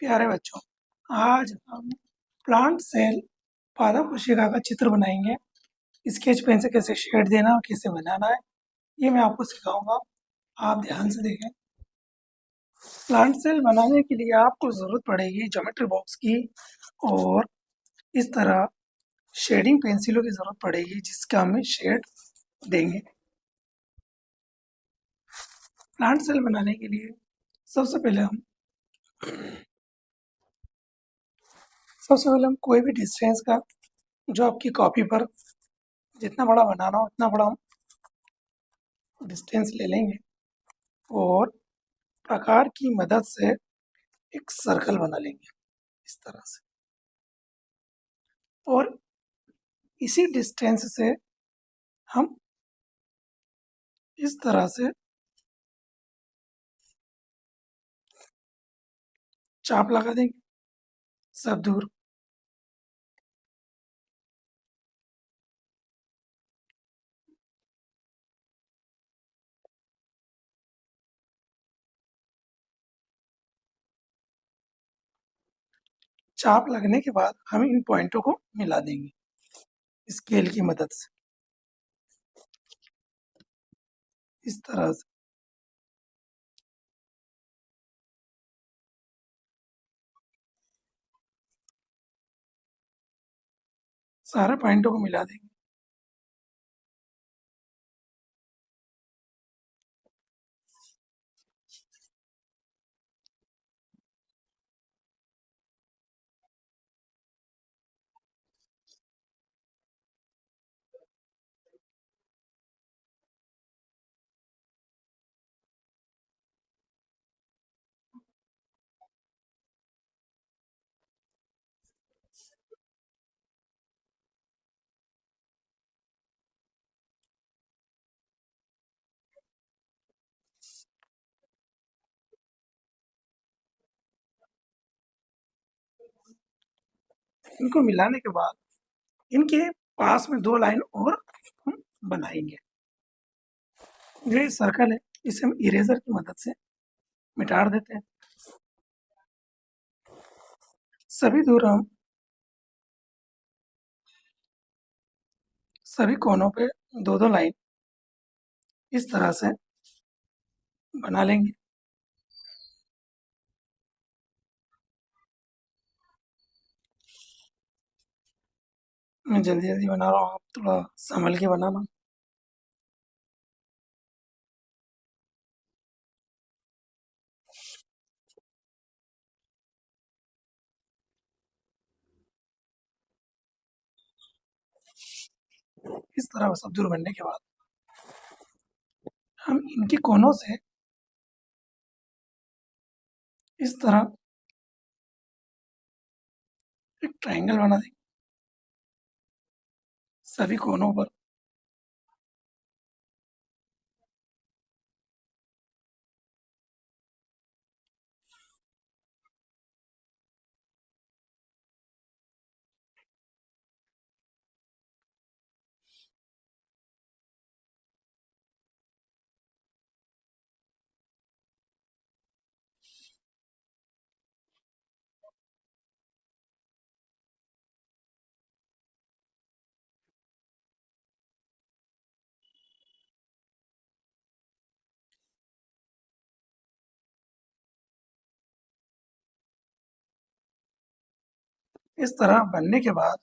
प्यारे बच्चों, आज हम प्लांट सेल पादप कोशिका का चित्र बनाएंगे। स्केच पेन से कैसे शेड देना और कैसे बनाना है, ये मैं आपको सिखाऊंगा। आप ध्यान से देखें। प्लांट सेल बनाने के लिए आपको ज़रूरत पड़ेगी ज्योमेट्री बॉक्स की, और इस तरह शेडिंग पेंसिलों की ज़रूरत पड़ेगी जिसका हम शेड देंगे। प्लांट सेल बनाने के लिए सबसे पहले हम कोई भी डिस्टेंस का, जो आपकी कॉपी पर जितना बड़ा बनाना हो उतना बड़ा हम डिस्टेंस ले लेंगे और प्रकार की मदद से एक सर्कल बना लेंगे इस तरह से। और इसी डिस्टेंस से हम इस तरह से चाप लगा देंगे सब दूर। चाप लगने के बाद हम इन पॉइंटों को मिला देंगे स्केल की मदद से इस तरह से। सारे पॉइंटों को मिला देंगे। इनको मिलाने के बाद इनके पास में दो लाइन और हम बनाएंगे। ये सर्कल है, इसे हम इरेजर की मदद से मिटा देते हैं। सभी दूर हम सभी कोनों पे दो दो लाइन इस तरह से बना लेंगे। मैं जल्दी जल्दी बना रहा हूँ, आप थोड़ा संभल के बनाना। इस तरह सब दूर बनने के बाद हम इनके कोनों से इस तरह एक ट्रायंगल बना देंगे सभी कोनों पर। इस तरह बनने के बाद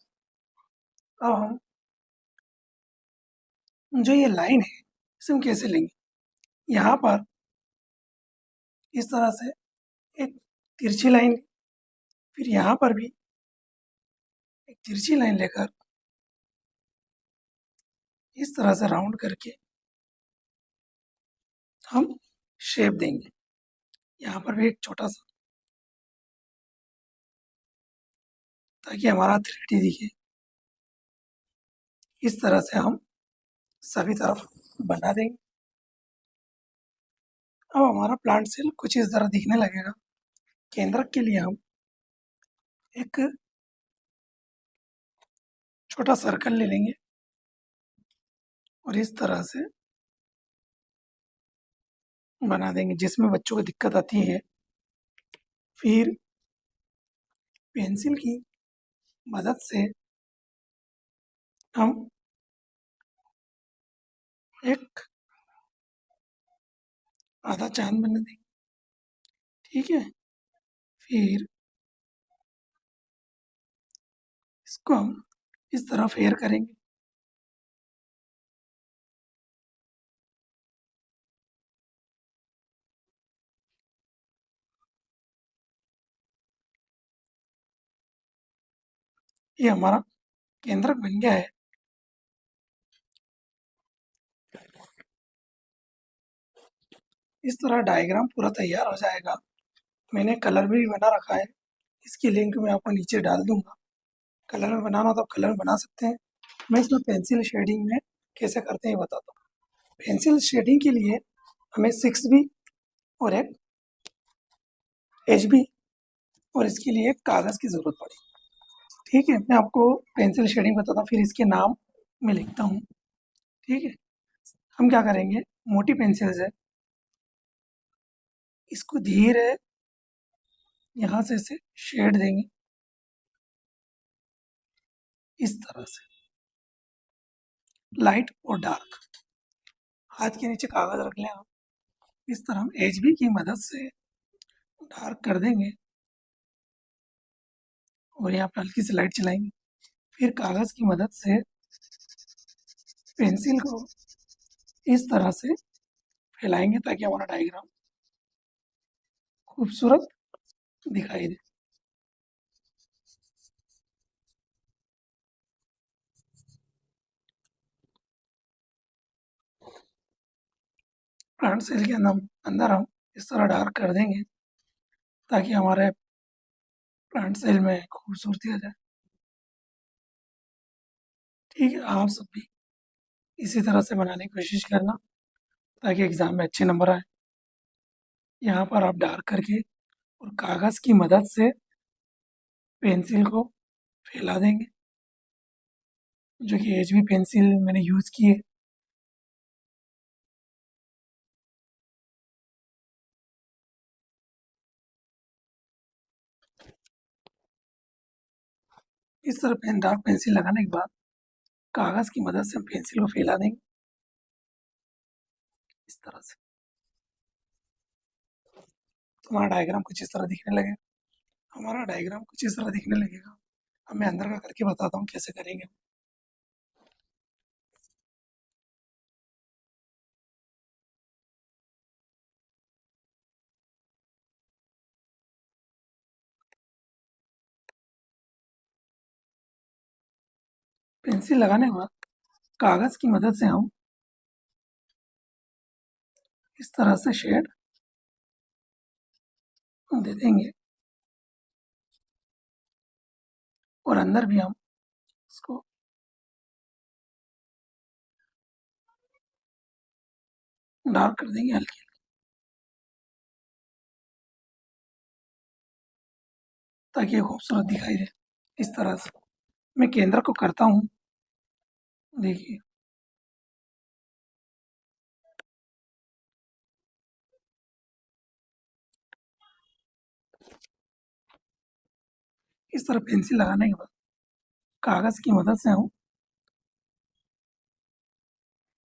अब हम जो ये लाइन है इसे हम कैसे लेंगे। यहाँ पर इस तरह से एक तिरछी लाइन, फिर यहाँ पर भी एक तिरछी लाइन लेकर इस तरह से राउंड करके हम शेप देंगे। यहाँ पर भी एक छोटा सा, ताकि हमारा 3D दिखे। इस तरह से हम सभी तरफ बना देंगे। अब हमारा प्लांट सेल कुछ इस तरह दिखने लगेगा। केंद्रक के लिए हम एक छोटा सर्कल ले लेंगे और इस तरह से बना देंगे जिसमें बच्चों को दिक्कत आती है। फिर पेंसिल की मदद से हम एक आधा चांद बना देंगे। ठीक है, फिर इसको हम इस तरह फेयर करेंगे। ये हमारा केंद्रक बन गया है। इस तरह डायग्राम पूरा तैयार हो जाएगा। मैंने कलर भी बना रखा है, इसकी लिंक मैं आपको नीचे डाल दूंगा। कलर में बनाना हो तो कलर बना सकते हैं। मैं इसमें पेंसिल शेडिंग में कैसे करते हैं ये बताता हूँ। पेंसिल शेडिंग के लिए हमें 6B और एक HB और इसके लिए एक कागज़ की ज़रूरत पड़ी। ठीक है, मैं आपको पेंसिल शेडिंग बताता हूँ, फिर इसके नाम मैं लिखता हूँ। ठीक है, हम क्या करेंगे, मोटी पेंसिल से इसको धीरे यहाँ से ऐसे शेड देंगे, इस तरह से लाइट और डार्क। हाथ के नीचे कागज़ रख लें आप। इस तरह हम HB की मदद से डार्क कर देंगे और यहाँ पे हल्की सी लाइट चलाएंगे। फिर कागज़ की मदद से पेंसिल को इस तरह से फैलाएंगे ताकि हमारा डायग्राम खूबसूरत दिखाई दे। प्लांट सेल के अंदर हम इस तरह डार्क कर देंगे ताकि हमारे प्लांट सेल में खूबसूरती आ जाए। ठीक है, आप सब भी इसी तरह से बनाने की कोशिश करना ताकि एग्ज़ाम में अच्छे नंबर आए। यहाँ पर आप डार्क करके और कागज़ की मदद से पेंसिल को फैला देंगे, जो कि HB पेंसिल मैंने यूज़ की है। इस तरह डार्क पेंसिल लगाने के बाद कागज़ की मदद से हम पेंसिल को फैला देंगे, इस तरह से। तो हमारा डायग्राम कुछ इस तरह दिखने लगेगा। हमारा डायग्राम कुछ इस तरह दिखने लगेगा। अब मैं अंदर का करके बताता हूँ कैसे करेंगे। पेंसिल लगाने के बाद कागज़ की मदद से हम इस तरह से शेड दे देंगे और अंदर भी हम इसको डार्क कर देंगे हल्की, ताकि ये खूबसूरत दिखाई दे। इस तरह से मैं केंद्र को करता हूँ। देखिए, इस तरह पेंसिल लगाने के बाद कागज़ की मदद से हम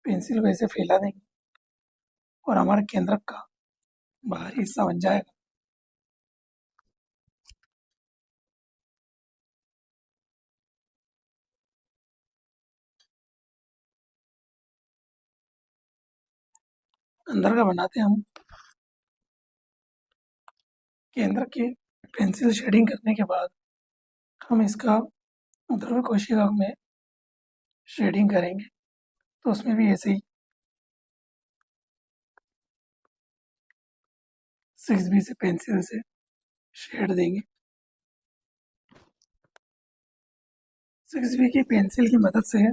पेंसिल को ऐसे फैला देंगे और हमारे केंद्रक का बाहरी हिस्सा बन जाएगा। अंदर का बनाते हम केंद्र की पेंसिल शेडिंग करने के बाद हम इसका ध्रुव कोशिका में शेडिंग करेंगे, तो उसमें भी ऐसे ही 6B से पेंसिल से शेड देंगे। 6B की पेंसिल की मदद से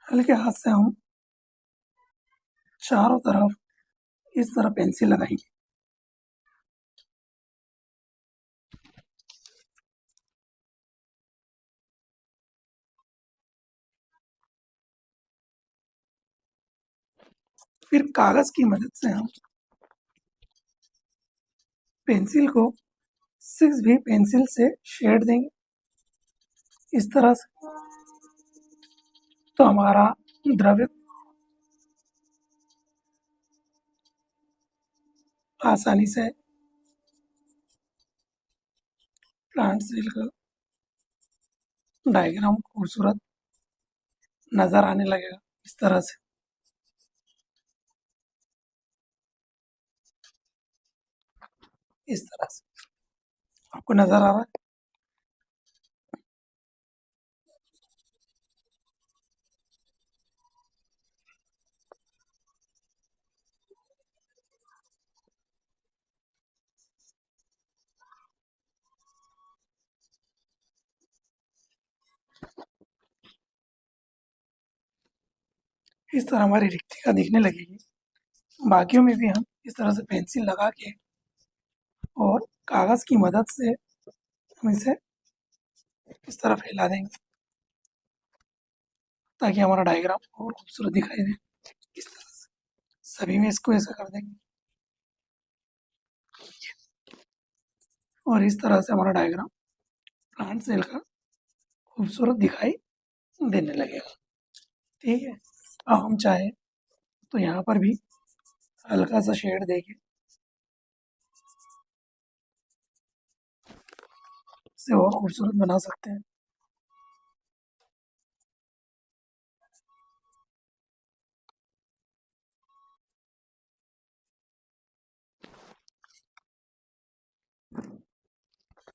हल्के हाथ से हम चारों तरफ इस तरह पेंसिल लगाएंगे। फिर कागज की मदद से हम पेंसिल को सिक्स भी पेंसिल से शेड देंगे इस तरह से, तो हमारा द्रव्य आसानी से प्लांट सेल का डायग्राम खूबसूरत नजर आने लगेगा इस तरह से। इस तरह से आपको नजर आ रहा है। इस तरह हमारी रिक्तिका दिखने लगेगी। बाकियों में भी हम इस तरह से पेंसिल लगा के और कागज की मदद से हम इसे इस तरह फैला देंगे ताकि हमारा डायग्राम और खूबसूरत दिखाई दे। इस तरह से सभी में इसको ऐसा कर देंगे और इस तरह से हमारा डायग्राम प्लांट सेल का खूबसूरत दिखाई देने लगेगा। ठीक है, अब हम चाहें तो यहाँ पर भी हल्का सा शेड देके इसे और खूबसूरत बना सकते हैं।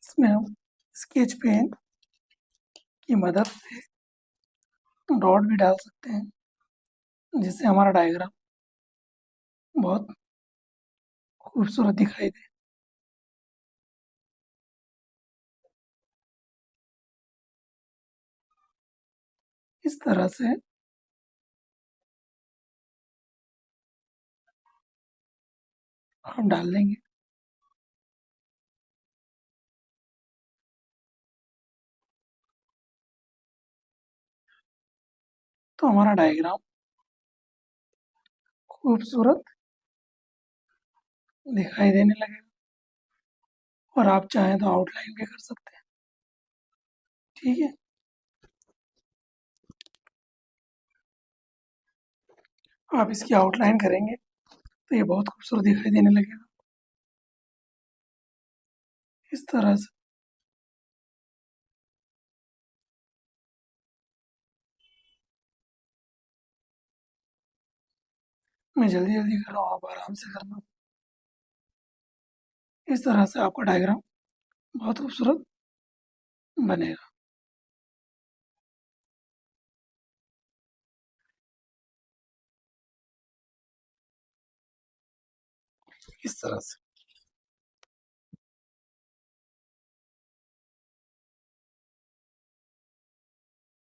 इसमें हम स्केच पेन की मदद से डॉट भी डाल सकते हैं जिससे हमारा डायग्राम बहुत खूबसूरत दिखाई दे। इस तरह से हम डाल देंगे। तो हमारा डायग्राम खूबसूरत दिखाई देने लगेगा और आप चाहें तो आउटलाइन भी कर सकते हैं। ठीक है, आप इसकी आउटलाइन करेंगे तो ये बहुत खूबसूरत दिखाई देने लगेगा इस तरह से। मैं जल्दी जल्दी कर रहा हूँ, आप आराम से करना। इस तरह से आपका डायग्राम बहुत खूबसूरत बनेगा इस तरह से।